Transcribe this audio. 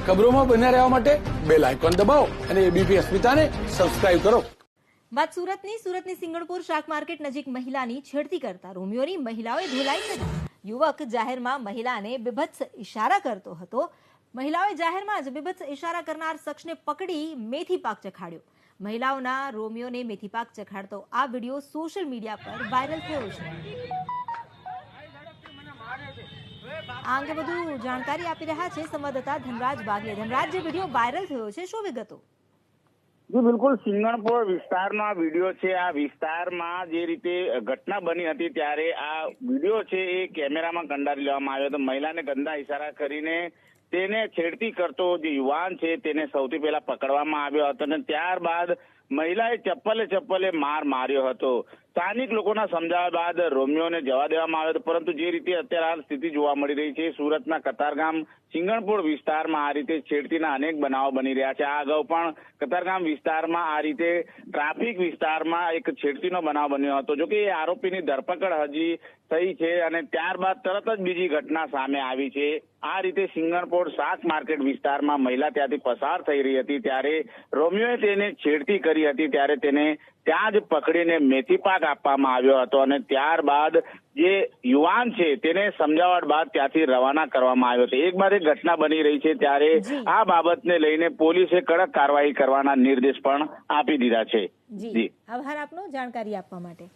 ખબરોમાં બન્યા રહેવા માટે બેલ આઇકોન દબાવો અને એબીપી અસ્મિતાને સબસ્ક્રાઇબ કરો। વાત સુરતની સિંગણપુર શાક માર્કેટ નજીક મહિલાની છેડતી કરતા રોમિયોની મહિલાઓએ ધોલાઈ સજા। યુવક જાહેરમાં મહિલાને બીભત્સ ઇશારા કરતો હતો। મહિલાઓએ જાહેરમાં જ બીભત્સ ઇશારા કરનાર શખ્સને પકડી મેથી પાક ચખાડ્યો। મહિલાઓના રોમિયોને મેથી પાક ચખાડતો આ વિડીયો સોશિયલ મીડિયા પર વાયરલ થયો છે। આ અંગે વધુ જાણકારી આપી રહ્યા છે સંવાદદાતા ધનરાજ બાગલે। ધનરાજ, જે વિડીયો વાયરલ થયો છે, શું વિગતો? જી બિલકુલ, સિંગણપોર વિસ્તારનો આ વિડીયો છે। આ વિસ્તારમાં જે રીતે ઘટના બની હતી ત્યારે આ વિડીયો છે એ કેમેરામાં કંડારી લેવામાં આવ્યો હતો। મહિલાને ગંદા ઇશારા કરીને તેને છેડતી કરતો જે યુવાન છે તેને સૌથી પહેલા પકડવામાં આવ્યો હતો અને ત્યારબાદ મહિલાએ ચપ્પલે માર માર્યો હતો। સ્થાનિક લોકોના સમજાવ્યા બાદ રોમિયોને જવા દેવામાં આવ્યો હતો, પરંતુ જે રીતે અત્યારે હાલ સ્થિતિ જોવા મળી રહી છે, સુરતના કતારગામ સિંગણપોર વિસ્તારમાં આ રીતે છેડતીના અનેક બનાવો બની રહ્યા છે। આ અગાઉ પણ કતારગામ વિસ્તારમાં આ રીતે ટ્રાફિક વિસ્તારમાં એક છેડતીનો બનાવ બન્યો હતો। જોકે એ આરોપીની ધરપકડ હજી થઈ છે અને ત્યારબાદ તરત જ બીજી ઘટના સામે આવી છે। આ રીતે સિંગણપોર શાક માર્કેટ વિસ્તારમાં મહિલા ત્યાંથી પસાર થઈ રહી હતી ત્યારે રોમિયોએ તેને છેડતી કરી હતી, ત્યારે તેને ત્યાં જ પકડીને મેથી પાક આપવામાં આવ્યો હતો અને ત્યારબાદ જે યુવાન છે તેને સમજાવટ બાદ ત્યાંથી રવાના કરવામાં આવ્યો છે। એક બાદ એક ઘટના બની રહી છે ત્યારે આ બાબતને લઈને પોલીસે કડક કાર્યવાહી કરવાના નિર્દેશ પણ આપી દીધા છે। જી, આભાર આપનો જાણકારી આપવા માટે।